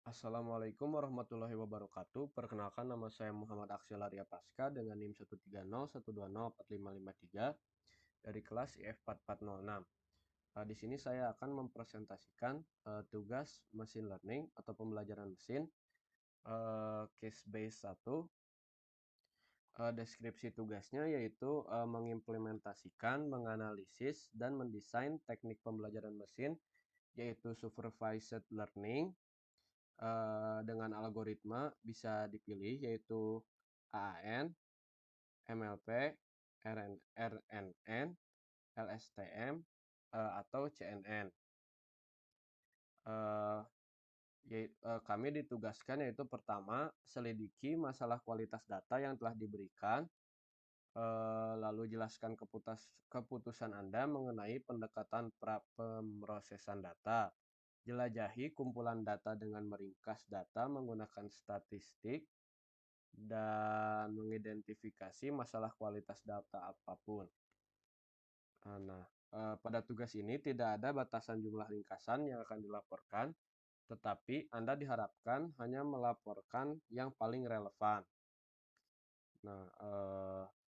Assalamualaikum warahmatullahi wabarakatuh. Perkenalkan, nama saya Muhammad Aksel Arya Paska dengan NIM 13012045553 dari kelas IF4406. Di sini saya akan mempresentasikan tugas machine learning atau pembelajaran mesin case base 1. Deskripsi tugasnya yaitu mengimplementasikan, menganalisis, dan mendesain teknik pembelajaran mesin yaitu supervised learning dengan algoritma bisa dipilih yaitu AAN, MLP, RNN, LSTM, atau CNN. Eh, Kami ditugaskan yaitu pertama, selidiki masalah kualitas data yang telah diberikan, lalu jelaskan keputusan Anda mengenai pendekatan pemrosesan data. Jelajahi kumpulan data dengan meringkas data menggunakan statistik dan mengidentifikasi masalah kualitas data apapun. Nah, pada tugas ini tidak ada batasan jumlah ringkasan yang akan dilaporkan, tetapi Anda diharapkan hanya melaporkan yang paling relevan. Nah,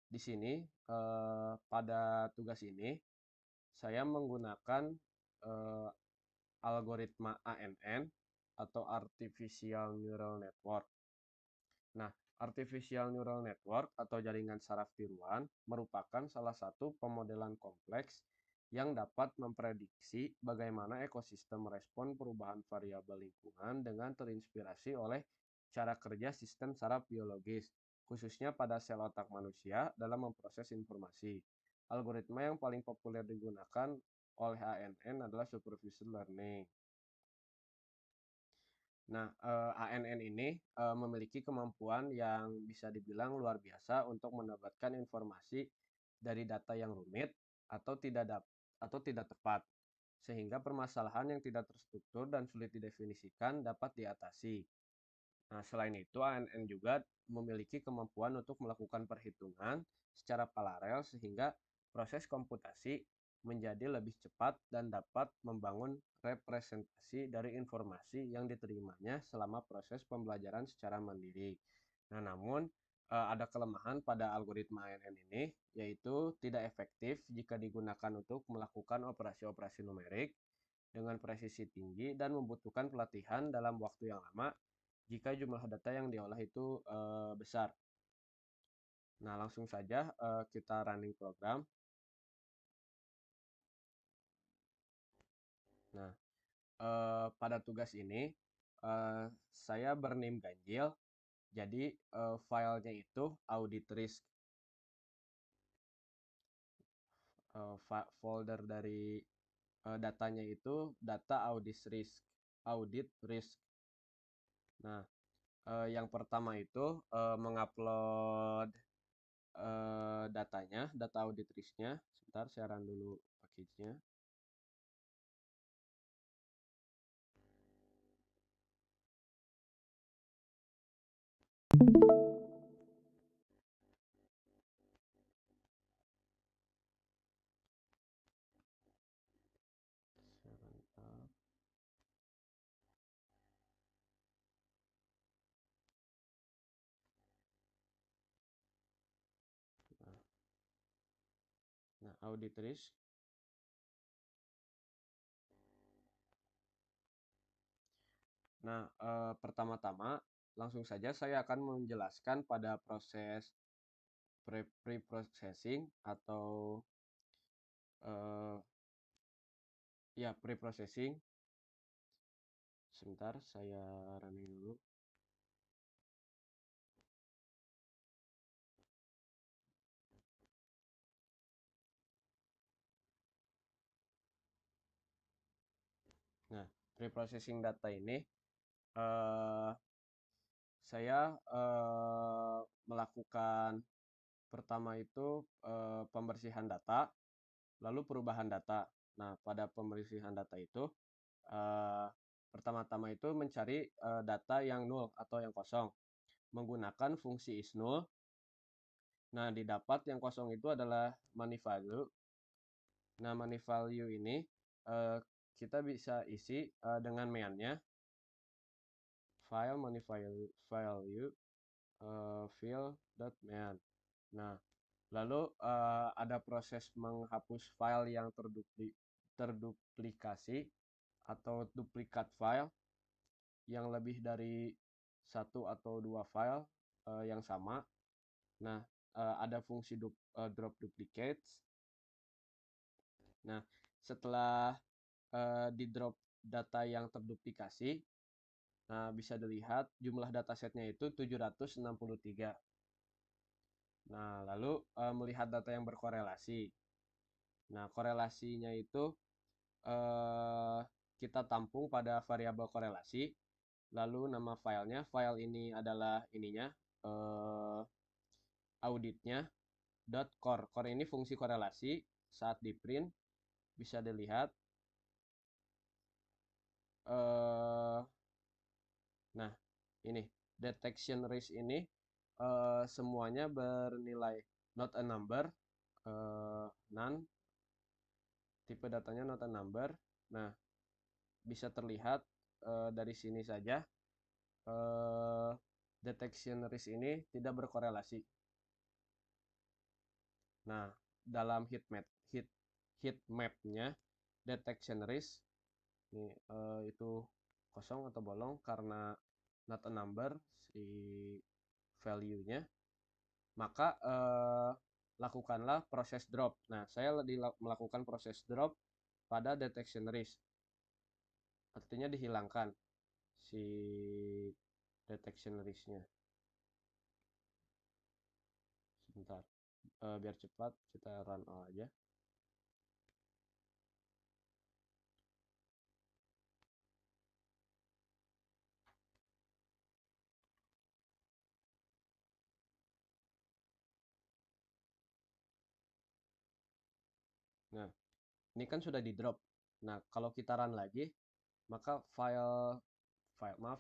di sini pada tugas ini saya menggunakan eh, algoritma ANN atau Artificial Neural Network. Nah, Artificial Neural Network atau jaringan saraf tiruan merupakan salah satu pemodelan kompleks yang dapat memprediksi bagaimana ekosistem merespon perubahan variabel lingkungan dengan terinspirasi oleh cara kerja sistem saraf biologis, khususnya pada sel otak manusia dalam memproses informasi. Algoritma yang paling populer digunakan oleh ANN adalah Supervised Learning. Nah, ANN ini memiliki kemampuan yang bisa dibilang luar biasa untuk mendapatkan informasi dari data yang rumit atau tidak tepat, sehingga permasalahan yang tidak terstruktur dan sulit didefinisikan dapat diatasi. Nah, selain itu, ANN juga memiliki kemampuan untuk melakukan perhitungan secara paralel sehingga proses komputasi menjadi lebih cepat dan dapat membangun representasi dari informasi yang diterimanya selama proses pembelajaran secara mandiri. Nah, namun ada kelemahan pada algoritma ANN ini, yaitu tidak efektif jika digunakan untuk melakukan operasi-operasi numerik dengan presisi tinggi dan membutuhkan pelatihan dalam waktu yang lama jika jumlah data yang diolah itu besar. Nah, langsung saja kita running program. Nah, pada tugas ini eh, saya bernim ganjil, jadi filenya itu audit risk. Folder dari datanya itu data audit risk. Nah, yang pertama itu mengupload datanya, data audit risknya. Sebentar, saya run dulu package-nya. Sebentar. Nah, audit risk. Nah, pertama-tama langsung saja saya akan menjelaskan pada proses pre-processing atau eh, ya pre-processing. Sebentar, saya running dulu. Nah, pre-processing data ini eh, saya melakukan pertama itu pembersihan data, lalu perubahan data. Nah, pada pembersihan data itu eh, pertama-tama itu mencari data yang nol atau yang kosong menggunakan fungsi isNull. Nah, didapat yang kosong itu adalah money value. Nah, money value ini kita bisa isi dengan meannya. file value fill.man. Nah, lalu ada proses menghapus file yang terduplikasi atau duplikat file yang lebih dari satu atau dua file yang sama. Nah, ada fungsi drop duplicates. Nah, setelah di drop data yang terduplikasi, nah bisa dilihat jumlah datasetnya itu 763. Nah, lalu melihat data yang berkorelasi. Nah, korelasinya itu eh, kita tampung pada variabel korelasi. Lalu nama filenya, file ini adalah ininya, eh, auditnya, .core. Core ini fungsi korelasi. Saat di print bisa dilihat. eh, nah, ini detection risk ini semuanya bernilai not a number, none, tipe datanya not a number. Nah, bisa terlihat dari sini saja eh, detection risk ini tidak berkorelasi. Nah, dalam heat mapnya detection risk ini itu kosong atau bolong karena not a number si value-nya, maka lakukanlah proses drop. Nah, saya melakukan proses drop pada detection risk. Artinya dihilangkan si detection risk-nya. Sebentar. Biar cepat kita run all aja. Nah, ini kan sudah di drop. Nah, kalau kita run lagi, maka file maaf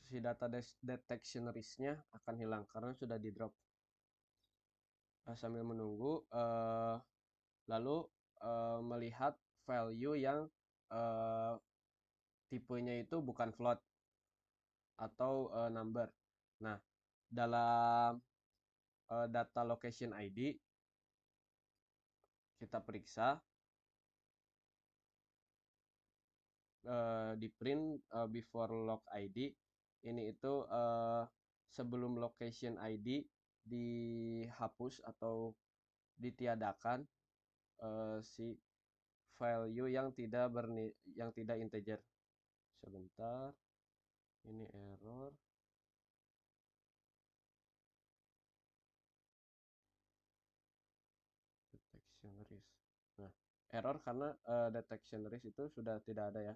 si data detection risk-nya akan hilang karena sudah di drop. Sambil menunggu lalu melihat value yang uh, tipenya itu bukan float atau number. Nah, dalam data location ID kita periksa di print before log ID ini itu sebelum location ID dihapus atau ditiadakan si value yang tidak integer. Sebentar, ini error. Detection risk. Nah, error karena detection risk itu sudah tidak ada ya.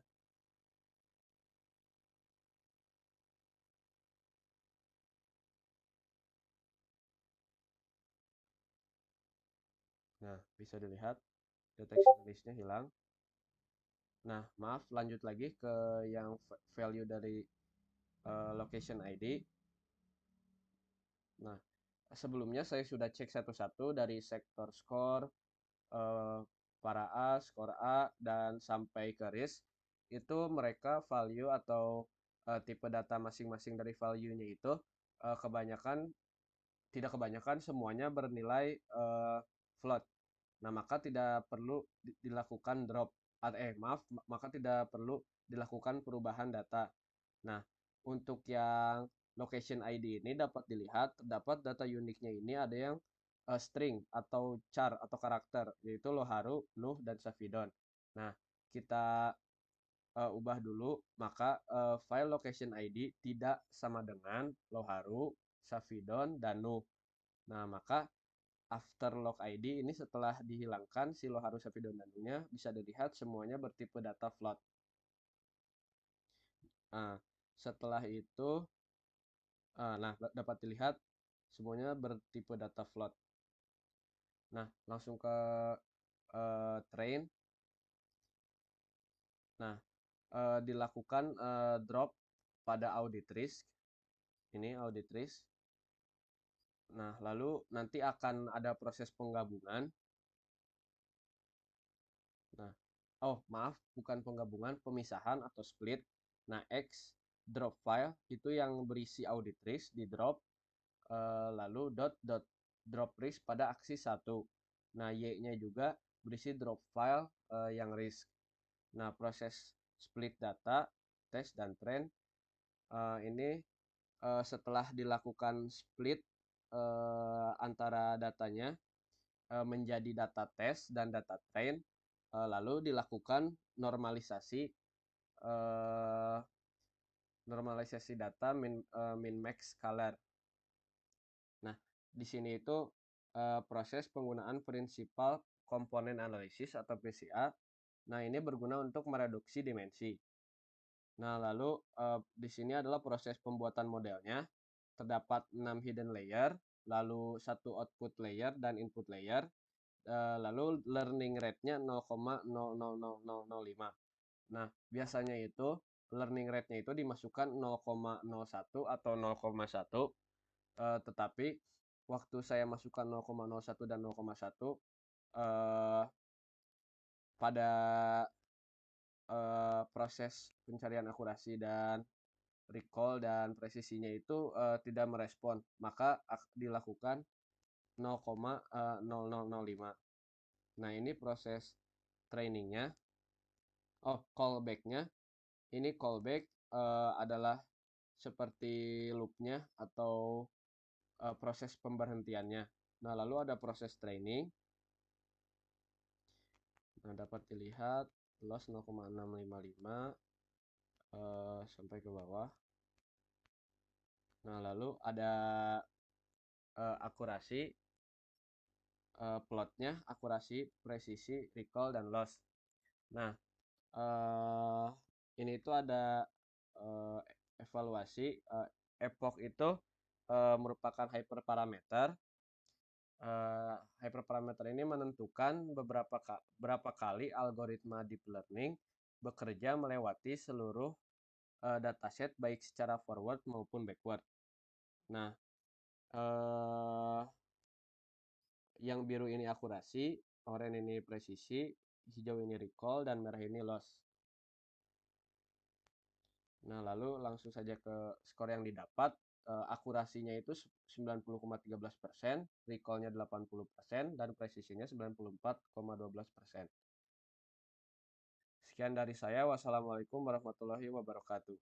Nah, bisa dilihat detection risk-nya hilang. Nah, maaf, lanjut lagi ke yang value dari location ID. Nah, sebelumnya saya sudah cek satu-satu dari sektor score, para A, skor A, dan sampai ke risk. Itu mereka value atau tipe data masing-masing dari value-nya itu kebanyakan, tidak kebanyakan, semuanya bernilai float. Nah, maka tidak perlu dilakukan drop. Maaf, maka tidak perlu dilakukan perubahan data. Nah, untuk yang location ID ini dapat dilihat terdapat data uniknya ini ada yang string atau char atau karakter, yaitu Loharu, Nuh, dan Savidon. Nah, kita ubah dulu, maka file location ID tidak sama dengan Loharu, Savidon, dan Nuh. Nah, maka after log ID ini setelah dihilangkan si Loharu Savidon dan Nuh-nya bisa dilihat semuanya bertipe data float. Nah, setelah itu nah dapat dilihat semuanya bertipe data float. Nah, langsung ke train. Nah, dilakukan drop pada audit risk. Ini audit risk. Nah, lalu nanti akan ada proses penggabungan. Nah, oh maaf, bukan penggabungan, pemisahan atau split. Nah, X drop file itu yang berisi audit risk di drop, lalu drop risk pada aksi satu. Nah, Y-nya juga berisi drop file yang risk. Nah, proses split data, test dan trend ini setelah dilakukan split antara datanya menjadi data test dan data train, lalu dilakukan normalisasi eh, normalisasi data min max color. Nah, di sini itu proses penggunaan prinsipal komponen analisis atau PCA. Nah, ini berguna untuk mereduksi dimensi. Nah, lalu di sini adalah proses pembuatan modelnya. Terdapat 6 hidden layer, lalu satu output layer dan input layer. Lalu learning rate-nya 0,000005. Nah, biasanya itu learning rate-nya itu dimasukkan 0,01 atau 0,1, tetapi waktu saya masukkan 0,01 dan 0,1 eh, pada proses pencarian akurasi dan recall dan presisinya itu tidak merespon, maka dilakukan 0,0005. Nah, ini proses trainingnya. Oh, callback-nya. Ini callback adalah seperti loop-nya atau proses pemberhentiannya. Nah, lalu ada proses training. Nah, dapat dilihat loss 0,655 sampai ke bawah. Nah, lalu ada akurasi, plotnya, akurasi, presisi, recall, dan loss. Nah, eh, ini itu ada eh, evaluasi. Epoch itu merupakan hyperparameter. Hyperparameter ini menentukan berapa kali algoritma deep learning bekerja melewati seluruh dataset baik secara forward maupun backward. Nah, eh, yang biru ini akurasi, oranye ini presisi, hijau ini recall, dan merah ini loss. Nah, lalu langsung saja ke skor yang didapat. Akurasinya itu 90,13%, recall-nya 80%, dan presisinya 94,12%. Sekian dari saya. Wassalamualaikum warahmatullahi wabarakatuh.